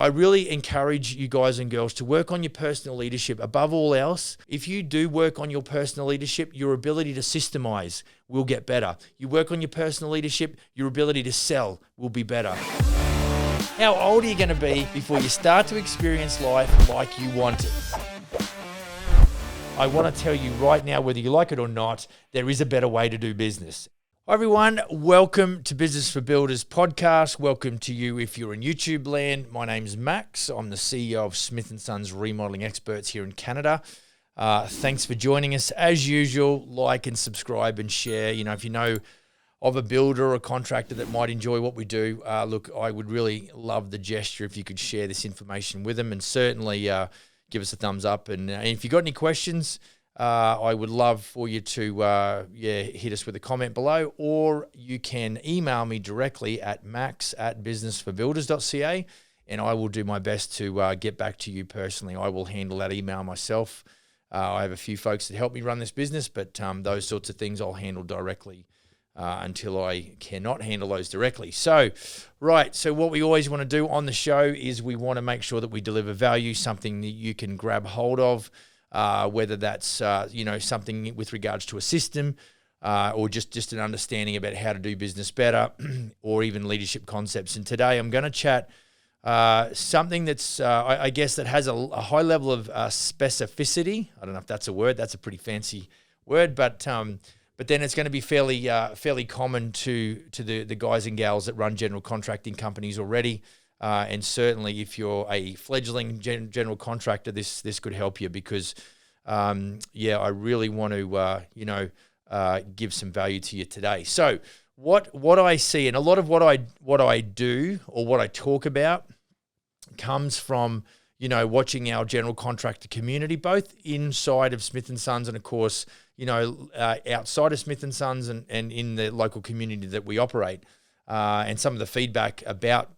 I really encourage you guys and girls to work on your personal leadership. Above all else, if you do work on your personal leadership, your ability to systemize will get better. You work on your personal leadership, your ability to sell will be better. How old are you going to be before you start to experience life like you want it? I want to tell you right now, whether you like it or not, there is a better way to do business. Hi everyone, welcome to Business for Builders podcast. Welcome to you if you're in YouTube land. My name's Max. I'm the CEO of Smith & Sons Remodeling Experts here in Canada. Thanks for joining us. As usual, like and subscribe and share. You know, if you know of a builder or a contractor that might enjoy what we do, look, I would really love the gesture if you could share this information with them, and certainly give us a thumbs up. And if you've got any questions, I would love for you to hit us with a comment below, or you can email me directly at max@businessforbuilders.ca, and I will do my best to get back to you personally. I will handle that email myself. I have a few folks that help me run this business, but those sorts of things I'll handle directly until I cannot handle those directly. So what we always want to do on the show is we want to make sure that we deliver value, something that you can grab hold of. Whether that's something with regards to a system, or just an understanding about how to do business better, or even leadership concepts. And today I'm going to chat something that's I guess that has a high level of specificity. I don't know if that's a word. That's a pretty fancy word, but then it's going to be fairly common to the guys and gals that run general contracting companies already. And certainly if you're a fledgling general contractor, this could help you because, I really want to, give some value to you today. So what I see, and a lot of what I do or what I talk about comes from, watching our general contractor community, both inside of Smith & Sons and, of course, outside of Smith & Sons and in the local community that we operate. And some of the feedback about,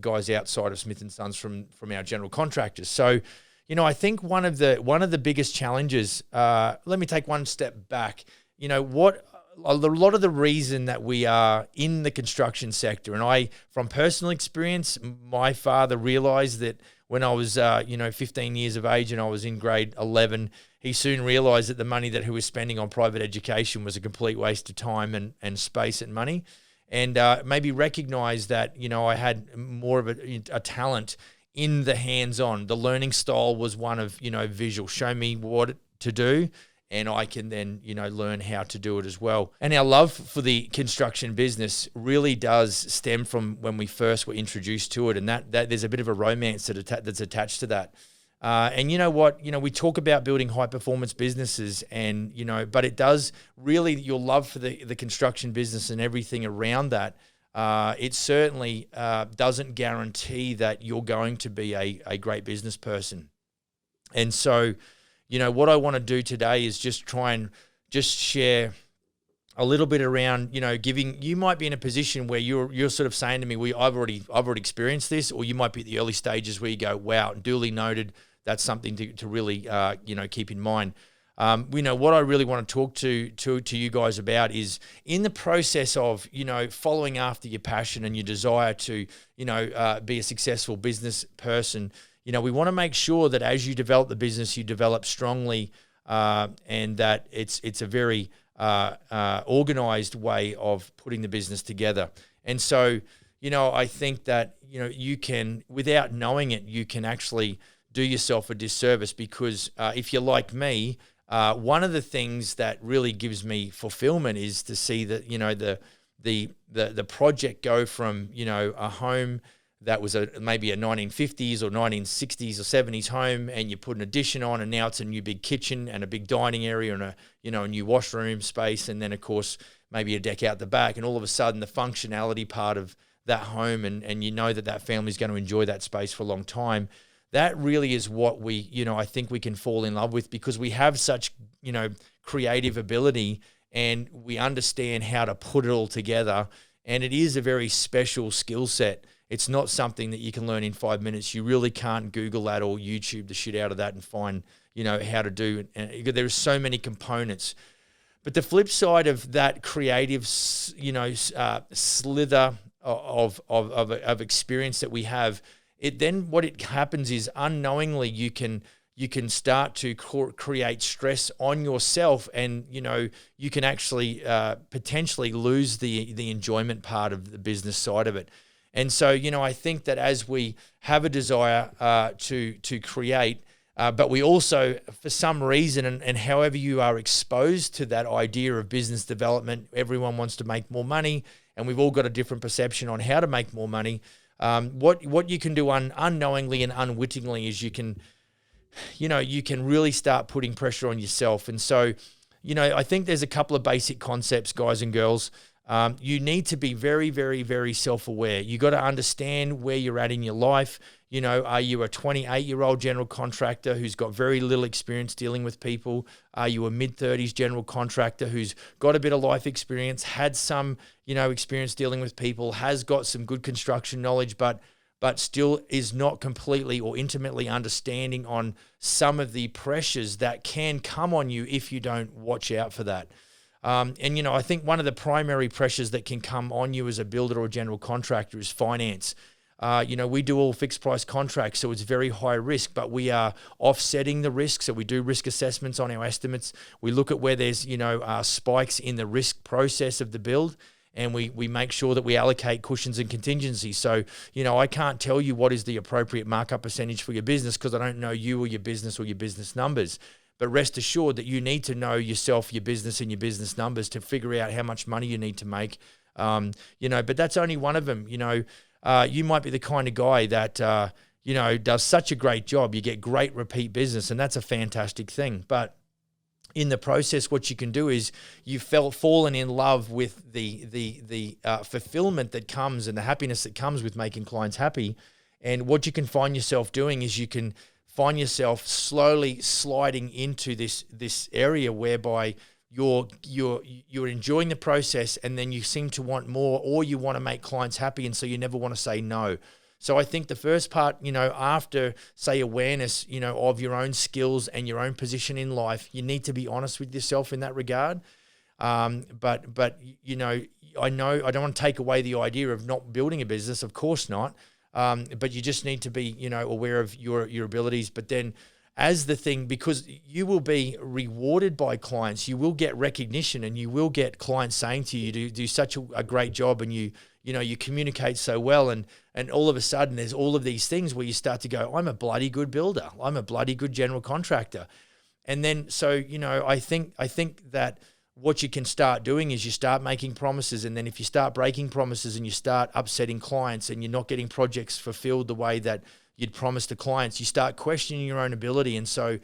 guys outside of Smith & Sons from our general contractors. So, I think one of the biggest challenges, let me take one step back. A lot of the reason that we are in the construction sector, and from personal experience, my father realized that when I was, 15 years of age and I was in grade 11, he soon realized that the money that he was spending on private education was a complete waste of time and space and money. And maybe recognize that, I had more of a talent in the hands-on. The learning style was one of, visual. Show me what to do, and I can then, learn how to do it as well. And our love for the construction business really does stem from when we first were introduced to it, and that there's a bit of a romance that's attached to that. And you know what, we talk about building high performance businesses and, but it does really, your love for the construction business and everything around that, it certainly doesn't guarantee that you're going to be a great business person. And so, what I want to do today is just try and just share a little bit around, you might be in a position where you're sort of saying to me, I've already experienced this, or you might be at the early stages where you go, wow, duly noted. That's something to really, keep in mind. What I really want to talk to you guys about is in the process of, following after your passion and your desire to, be a successful business person. We want to make sure that as you develop the business, you develop strongly, and that it's a very organized way of putting the business together. And so, I think that, you can, without knowing it, you can actually do yourself a disservice because if you're like me, one of the things that really gives me fulfillment is to see that, the project go from, a home that was maybe a 1950s or 1960s or 70s home, and you put an addition on, and now it's a new big kitchen and a big dining area and a new washroom space, and then of course maybe a deck out the back, and all of a sudden the functionality part of that home and that family is going to enjoy that space for a long time. That really is what we, I think we can fall in love with because we have such, creative ability and we understand how to put it all together. And it is a very special skill set. It's not something that you can learn in 5 minutes. You really can't Google that or YouTube the shit out of that and find, how to do it. There's so many components. But the flip side of that creative, slither of experience that we have what it happens is unknowingly you can start to create stress on yourself, and you can actually potentially lose the enjoyment part of the business side of it. And so I think that as we have a desire to create, but we also, for some reason, and however you are exposed to that idea of business development, everyone wants to make more money, and we've all got a different perception on how to make more money. What you can do unknowingly and unwittingly is you can really start putting pressure on yourself. And so, I think there's a couple of basic concepts, guys and girls. You need to be very, very, very self-aware. You got to understand where you're at in your life. Are you a 28-year-old general contractor who's got very little experience dealing with people? Are you a mid-30s general contractor who's got a bit of life experience, had some, experience dealing with people, has got some good construction knowledge, but still is not completely or intimately understanding on some of the pressures that can come on you if you don't watch out for that. And I think one of the primary pressures that can come on you as a builder or general contractor is finance. We do all fixed price contracts, so it's very high risk, but we are offsetting the risk. So we do risk assessments on our estimates. We look at where there's, spikes in the risk process of the build, and we make sure that we allocate cushions and contingencies. So, I can't tell you what is the appropriate markup percentage for your business because I don't know you or your business numbers. But rest assured that you need to know yourself, your business, and your business numbers to figure out how much money you need to make. But that's only one of them. You might be the kind of guy that, does such a great job. You get great repeat business, and that's a fantastic thing. But in the process, what you can do is you've fallen in love with the fulfillment that comes and the happiness that comes with making clients happy. And what you can find yourself doing is you can find yourself slowly sliding into this area whereby you're enjoying the process, and then you seem to want more, or you want to make clients happy, and so you never want to say no. So I think the first part, after, say, awareness, of your own skills and your own position in life, you need to be honest with yourself in that regard. But I know I don't want to take away the idea of not building a business, of course not. But you just need to be, aware of your abilities. But then as the thing, because you will be rewarded by clients, you will get recognition, and you will get clients saying to you, you do such a great job, and you communicate so well. And all of a sudden there's all of these things where you start to go, I'm a bloody good builder. I'm a bloody good general contractor. And then, so, I think that what you can start doing is you start making promises, and then if you start breaking promises and you start upsetting clients and you're not getting projects fulfilled the way that you'd promised to clients, you start questioning your own ability. And so,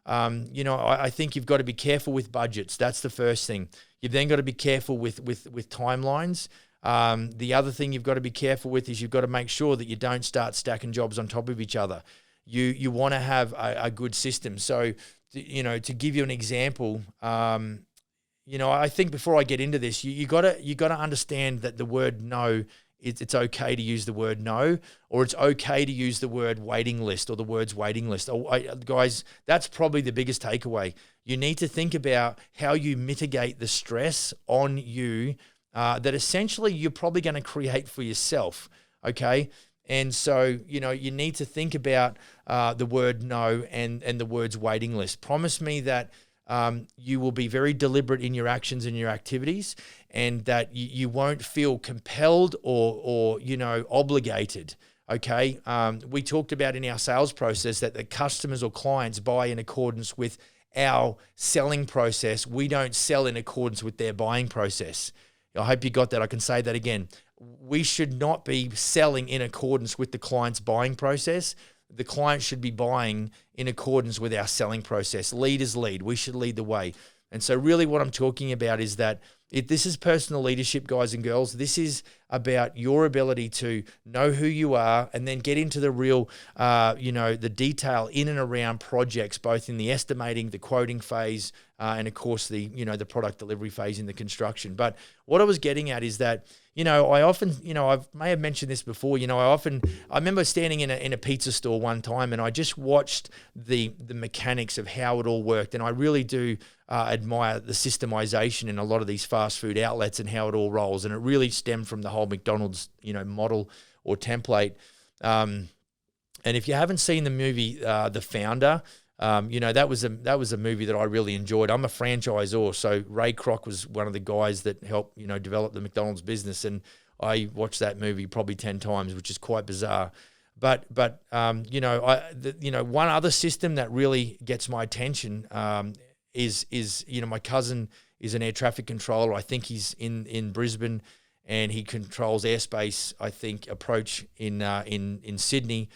I think you've got to be careful with budgets. That's the first thing. You've then got to be careful with timelines. The other thing you've got to be careful with is you've got to make sure that you don't start stacking jobs on top of each other. You want to have a good system. So, to give you an example, I think before I get into this, you got to understand that the word no, it's okay to use the word no, or it's okay to use the word waiting list or the words waiting list. Guys, that's probably the biggest takeaway. You need to think about how you mitigate the stress on you that essentially you're probably going to create for yourself, okay? And so, you need to think about the word no and the words waiting list. Promise me that you will be very deliberate in your actions and your activities, and that you won't feel compelled or obligated. Okay. We talked about in our sales process that the customers or clients buy in accordance with our selling process. We don't sell in accordance with their buying process. I hope you got that. I can say that again. We should not be selling in accordance with the client's buying process. The client should be buying in accordance with our selling process. Lead is lead. We should lead the way. And so really what I'm talking about is that this is personal leadership, guys and girls. This is about your ability to know who you are and then get into the real, the detail in and around projects, both in the estimating, the quoting phase, and of course the product delivery phase in the construction. But what I was getting at is that, I often, I may have mentioned this before, I remember standing in a pizza store one time, and I just watched the mechanics of how it all worked. And I really do admire the systemization in a lot of these fast food outlets and how it all rolls. And it really stemmed from the whole McDonald's, model or template. And if you haven't seen the movie The Founder, that was a movie that I really enjoyed. I'm a franchisor, so Ray Kroc was one of the guys that helped develop the McDonald's business, and I watched that movie probably 10 times, which is quite bizarre. But one other system that really gets my attention is my cousin is an air traffic controller. I think he's in Brisbane, and he controls airspace, I think, approach in Sydney.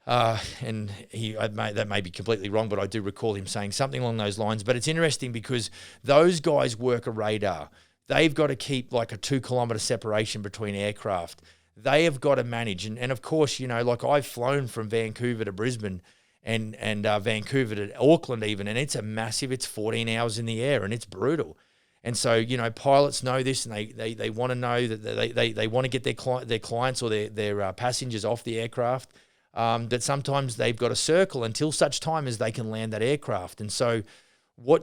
And that may be completely wrong, but I do recall him saying something along those lines. But it's interesting because those guys work a radar. They've got to keep like a 2 kilometre separation between aircraft. They have got to manage. And of course, like I've flown from Vancouver to Brisbane and Vancouver to Auckland even, and it's it's 14 hours in the air, and it's brutal. And so, pilots know this, and they want to know that they want to get their clients or their passengers off the aircraft. That sometimes they've got to circle until such time as they can land that aircraft. And so I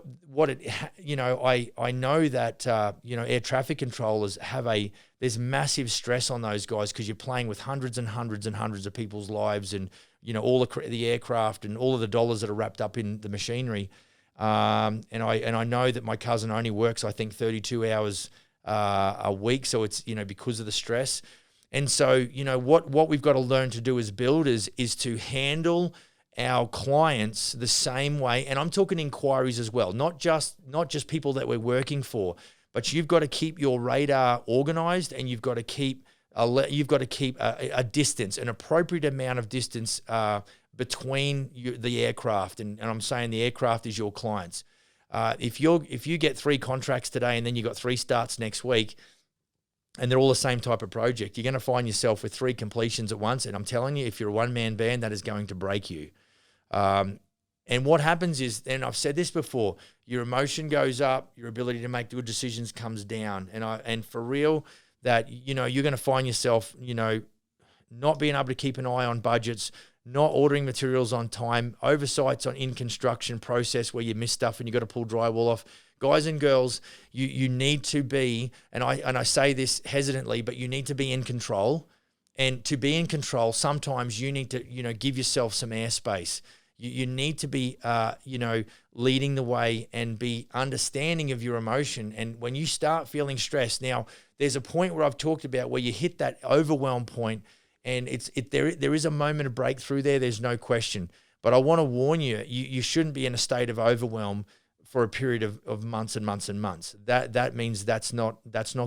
know that, air traffic controllers there's massive stress on those guys because you're playing with hundreds and hundreds and hundreds of people's lives and, all the aircraft and all of the dollars that are wrapped up in the machinery. And I know that my cousin only works, I think, 32 hours a week. So it's, because of the stress. And so, what we've got to learn to do as builders is to handle our clients the same way. And I'm talking inquiries as well, not just people that we're working for, but you've got to keep your radar organized, and you've got to keep a distance, an appropriate amount of distance between the aircraft. And I'm saying the aircraft is your clients. If you get 3 contracts today and then you got 3 starts next week, and they're all the same type of project, you're going to find yourself with 3 completions at once. And I'm telling you, if you're a one-man band, that is going to break you. And what happens is, and I've said this before, your emotion goes up, your ability to make good decisions comes down. And for real, that, you're going to find yourself, not being able to keep an eye on budgets, not ordering materials on time, oversights in construction process where you miss stuff and you got to pull drywall off. Guys and girls, you need to be, and I say this hesitantly, but you need to be in control. And to be in control, sometimes you need to, give yourself some airspace. You need to be, leading the way and be understanding of your emotion. And when you start feeling stressed, now there's a point where I've talked about where you hit that overwhelm point, and there is a moment of breakthrough there. There's no question. But I want to warn you, you shouldn't be in a state of overwhelm for a period of months and months and months. That means that's not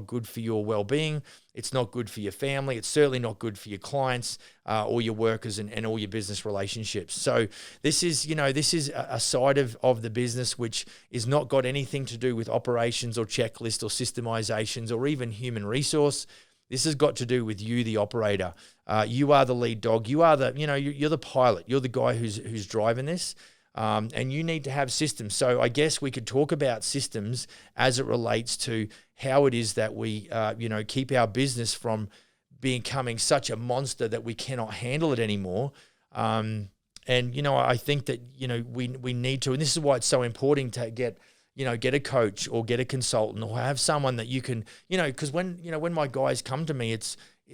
good for your well-being. It's not good for your family. It's certainly not good for your clients or your workers and all your business relationships. So this is a side of the business which is not got anything to do with operations or checklists or systemizations or even human resource. This has got to do with you, the operator. You are the lead dog. You are you're the pilot. You're the guy who's driving this. And you need to have systems. So I guess we could talk about systems as it relates to how it is that we, keep our business from becoming such a monster that we cannot handle it anymore. I think that, we need to, and this is why it's so important to get a coach or get a consultant or have someone that you can, because when my guys come to me,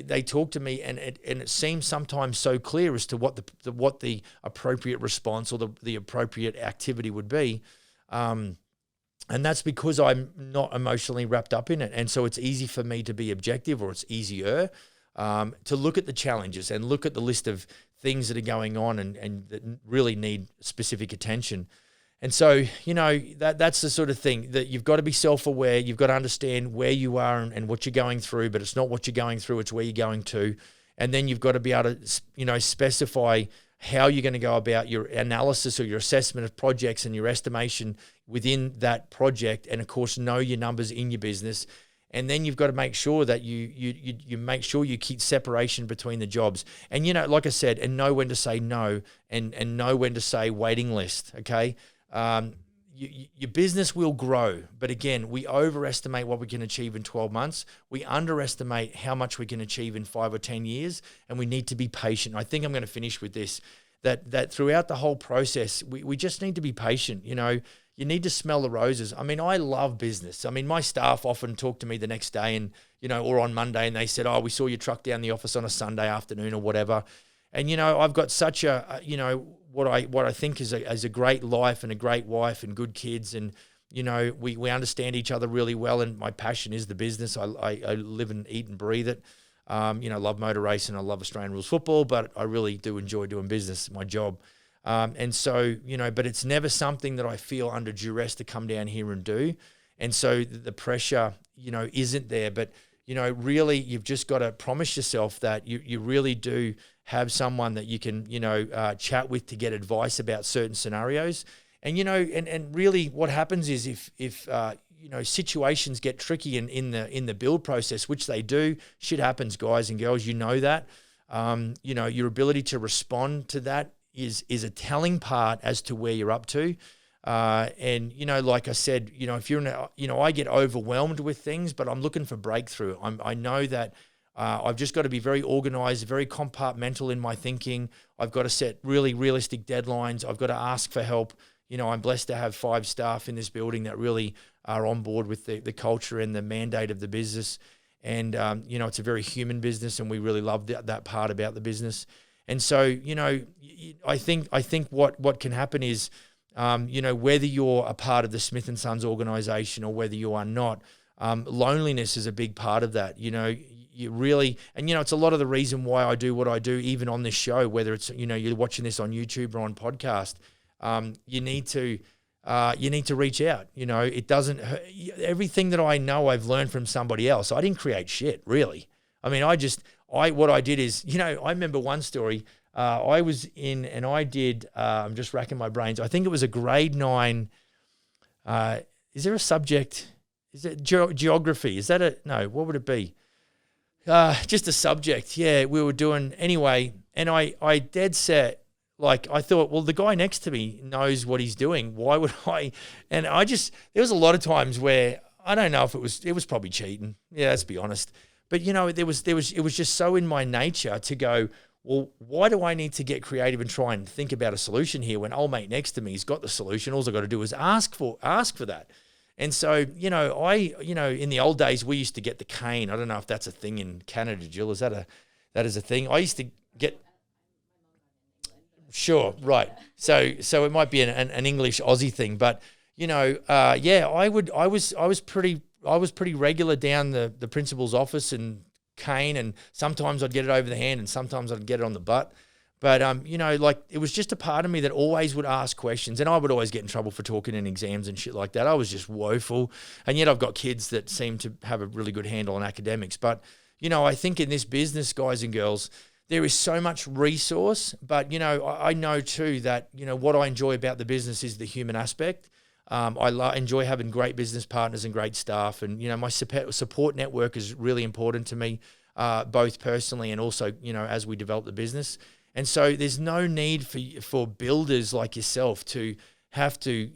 they talk to me and it seems sometimes so clear as to what the appropriate response or the appropriate activity would be. And that's because I'm not emotionally wrapped up in it. And so it's easy for me to be objective, or it's easier to look at the challenges and look at the list of things that are going on and that really need specific attention. And so, that's the sort of thing that you've got to be self-aware. You've got to understand where you are and what you're going through, but it's not what you're going through, it's where you're going to. And then you've got to be able to, specify how you're going to go about your analysis or your assessment of projects and your estimation within that project. And of course, know your numbers in your business. And then you've got to make sure that you make sure you keep separation between the jobs. And, like I said, and know when to say no and know when to say waiting list, okay? Your business will grow, but again, we overestimate what we can achieve in 12 months. We underestimate how much we can achieve in 5 or 10 years, and we need to be patient. I think I'm going to finish with this, that throughout the whole process, we just need to be patient. You need to smell the roses. I mean, I love business. I mean, my staff often talk to me the next day and, or on Monday, and they said, oh, we saw your truck down the office on a Sunday afternoon or whatever. And, I've got such what I think is a great life and a great wife and good kids. And, we understand each other really well. And my passion is the business. I live and eat and breathe it. Love motor racing. I love Australian rules football, but I really do enjoy doing business, my job. And so, but it's never something that I feel under duress to come down here and do. And so the pressure, isn't there. But, really you've just got to promise yourself that you really do have someone that you can, chat with to get advice about certain scenarios. And, and really what happens is if situations get tricky in the build process, which they do, shit happens, guys and girls, that, your ability to respond to that is a telling part as to where you're up to. And, like I said, if you're I get overwhelmed with things, but I'm looking for breakthrough. I know that I've just got to be very organized, very compartmental in my thinking. I've got to set really realistic deadlines. I've got to ask for help. I'm blessed to have 5 staff in this building that really are on board with the culture and the mandate of the business. And, it's a very human business, and we really love that part about the business. And so, I think what can happen is, whether you're a part of the Smith & Sons organization or whether you are not, loneliness is a big part of that. You really, and it's a lot of the reason why I do what I do, even on this show, whether it's, you're watching this on YouTube or on podcast, you need to reach out. It doesn't hurt. Everything that I know I've learned from somebody else. I didn't create shit, really. I mean, what I did is, I remember one story. I was in, and I did, I'm just racking my brains. I think it was a grade 9. Is there a subject? Is it geography? Is that no, what would it be? Just a subject. Yeah, we were doing anyway. And I dead set, like, I thought, well, the guy next to me knows what he's doing. Why would I? And there was a lot of times where I don't know if it was probably cheating. Yeah, let's be honest. But it was just so in my nature to go, well, why do I need to get creative and try and think about a solution here when old mate next to me has got the solution? All I've got to do is ask for that. And so, in the old days, we used to get the cane. I don't know if that's a thing in Canada, Jill. That is a thing? I used to get. Sure, right. So it might be an English Aussie thing, but I was pretty regular down the principal's office and cane, and sometimes I'd get it over the hand and sometimes I'd get it on the butt. But, it was just a part of me that always would ask questions, and I would always get in trouble for talking in exams and shit like that. I was just woeful. And yet I've got kids that seem to have a really good handle on academics. But, I think in this business, guys and girls, there is so much resource, but, I know too that, what I enjoy about the business is the human aspect. I enjoy having great business partners and great staff. And, my support network is really important to me, both personally and also, as we develop the business. And so there's no need for builders like yourself to have to,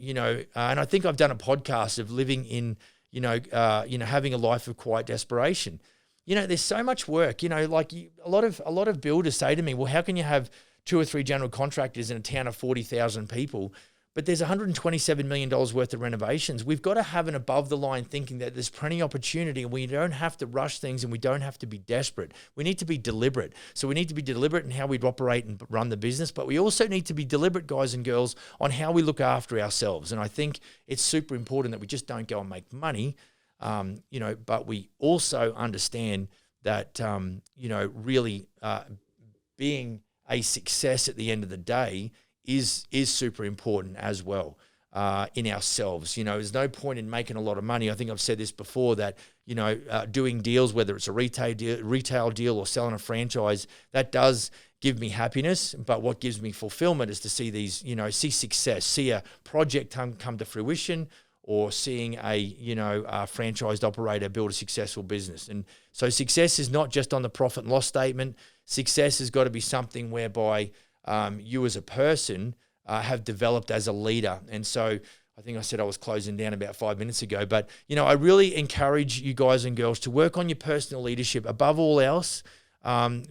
and I think I've done a podcast of living in, having a life of quiet desperation. There's so much work, a lot of builders say to me, well, how can you have 2 or 3 general contractors in a town of 40,000 people, but there's $127 million worth of renovations? We've got to have an above the line thinking that there's plenty of opportunity, and we don't have to rush things, and we don't have to be desperate. We need to be deliberate. So we need to be deliberate in how we operate and run the business, but we also need to be deliberate, guys and girls, on how we look after ourselves. And I think it's super important that we just don't go and make money, but we also understand that, really being a success at the end of the day is super important as well in ourselves. There's no point in making a lot of money. I think I've said this before that, doing deals, whether it's a retail deal or selling a franchise, that does give me happiness. But what gives me fulfillment is to see see success, see a project come to fruition, or seeing a franchised operator build a successful business. And so success is not just on the profit and loss statement. Success has got to be something whereby you as a person have developed as a leader. And so I think I said I was closing down about 5 minutes ago, but I really encourage you guys and girls to work on your personal leadership above all else,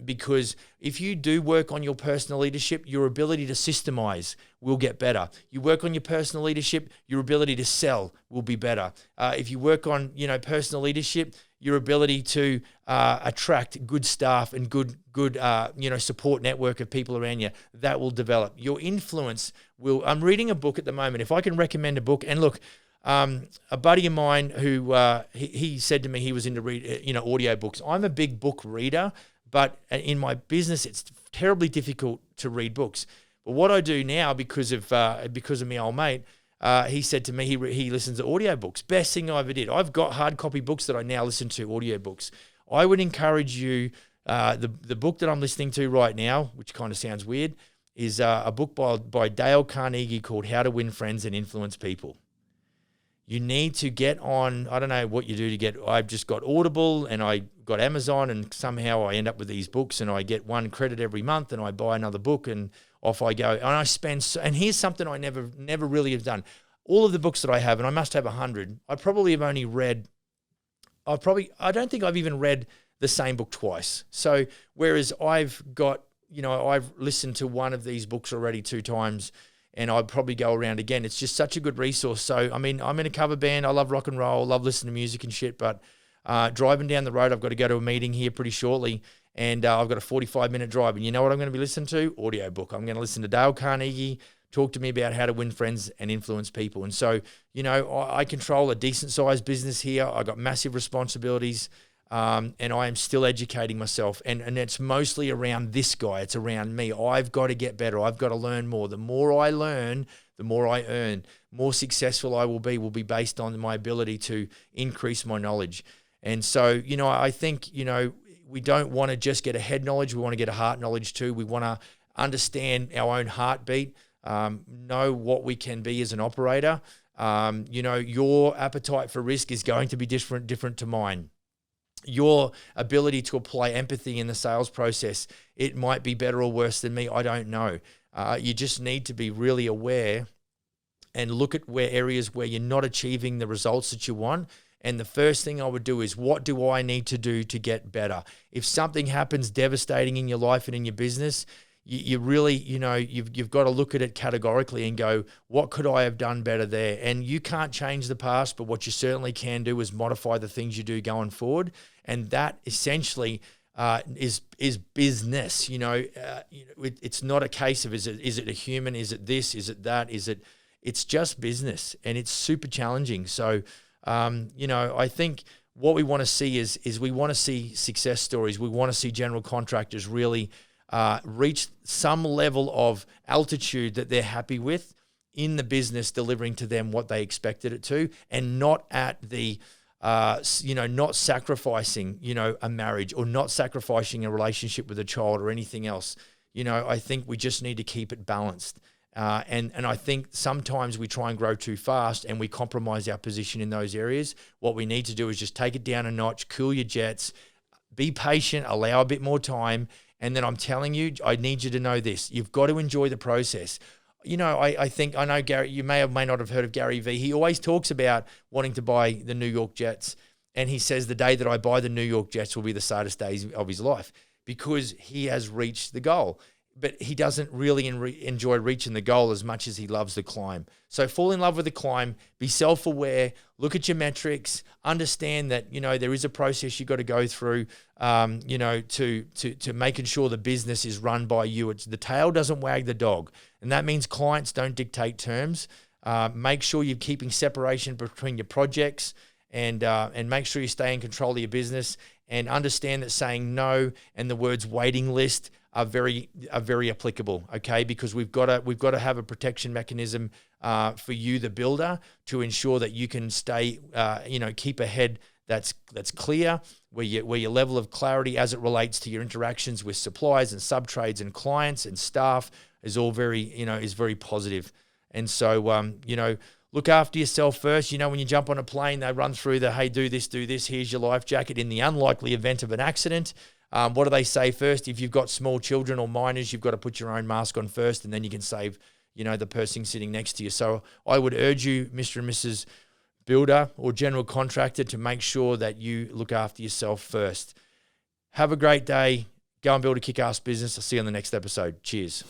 because if you do work on your personal leadership, your ability to systemize will get better. You work on your personal leadership, your ability to sell will be better. If you work on personal leadership, your ability to attract good staff and good support network of people around you, that will develop. Your influence will. I'm reading a book at the moment. If I can recommend a book, and look, a buddy of mine who he said to me he was into audio books. I'm a big book reader, but in my business it's terribly difficult to read books. But what I do now, because of my old mate, he said to me he listens to audiobooks. Best thing I ever did. I've got hard copy books that I now listen to audiobooks. I would encourage you, the book that I'm listening to right now, which kind of sounds weird, is a book by Dale Carnegie called How to Win Friends and Influence People. You need to get on, I don't know what you do to get, I've just got Audible and I got Amazon, and somehow I end up with these books and I get one credit every month and I buy another book and off I go. And I spend, and here's something I never really have done. All of the books that I have, and I must have 100, I probably have only read, I don't think I've even read the same book twice. So whereas I've got, I've listened to one of these books already 2 times, and I'd probably go around again. It's just such a good resource. So, I mean, I'm in a cover band. I love rock and roll, love listening to music and shit, but driving down the road, I've got to go to a meeting here pretty shortly, and I've got a 45-minute drive. And you know what I'm going to be listening to? Audiobook. I'm going to listen to Dale Carnegie talk to me about how to win friends and influence people. And so, I control a decent-sized business here. I got massive responsibilities, and I am still educating myself. And it's mostly around this guy. It's around me. I've got to get better. I've got to learn more. The more I learn, the more I earn. More successful I will be based on my ability to increase my knowledge. And so, I think, we don't want to just get a head knowledge. We want to get a heart knowledge too. We want to understand our own heartbeat, know what we can be as an operator. Your appetite for risk is going to be different to mine. Your ability to apply empathy in the sales process, it might be better or worse than me. I don't know. You just need to be really aware and look at areas where you're not achieving the results that you want. And the first thing I would do is, what do I need to do to get better? If something happens devastating in your life and in your business, you really, you've got to look at it categorically and go, what could I have done better there? And you can't change the past, but what you certainly can do is modify the things you do going forward. And that essentially is business. It's not a case of is it a human? Is it this? Is it that? It's just business, and it's super challenging. So, I think what we want to see is we want to see success stories. We want to see general contractors really reach some level of altitude that they're happy with in the business, delivering to them what they expected it to, and not at the, not sacrificing, a marriage, or not sacrificing a relationship with a child or anything else. I think we just need to keep it balanced. And I think sometimes we try and grow too fast and we compromise our position in those areas. What we need to do is just take it down a notch, cool your jets, be patient, allow a bit more time. And then I'm telling you, I need you to know this. You've got to enjoy the process. I know Gary, you may not have heard of Gary Vee. He always talks about wanting to buy the New York Jets. And he says the day that I buy the New York Jets will be the saddest days of his life, because he has reached the goal. But he doesn't really enjoy reaching the goal as much as he loves the climb. So fall in love with the climb, be self-aware, look at your metrics, understand that, there is a process you've got to go through, to making sure the business is run by you. It's the tail doesn't wag the dog. And that means clients don't dictate terms. Make sure you're keeping separation between your projects, and make sure you stay in control of your business, and understand that saying no and the words waiting list are very applicable, okay? Because we've got to have a protection mechanism for you, the builder, to ensure that you can stay, keep a head that's clear, where your level of clarity as it relates to your interactions with suppliers and subtrades and clients and staff is all very positive. And so, look after yourself first. When you jump on a plane, they run through hey, do this, here's your life jacket in the unlikely event of an accident. What do they say first? If you've got small children or minors, you've got to put your own mask on first, and then you can save, the person sitting next to you. So I would urge you, Mr. and Mrs. Builder or general contractor, to make sure that you look after yourself first. Have a great day. Go and build a kick-ass business. I'll see you on the next episode. Cheers.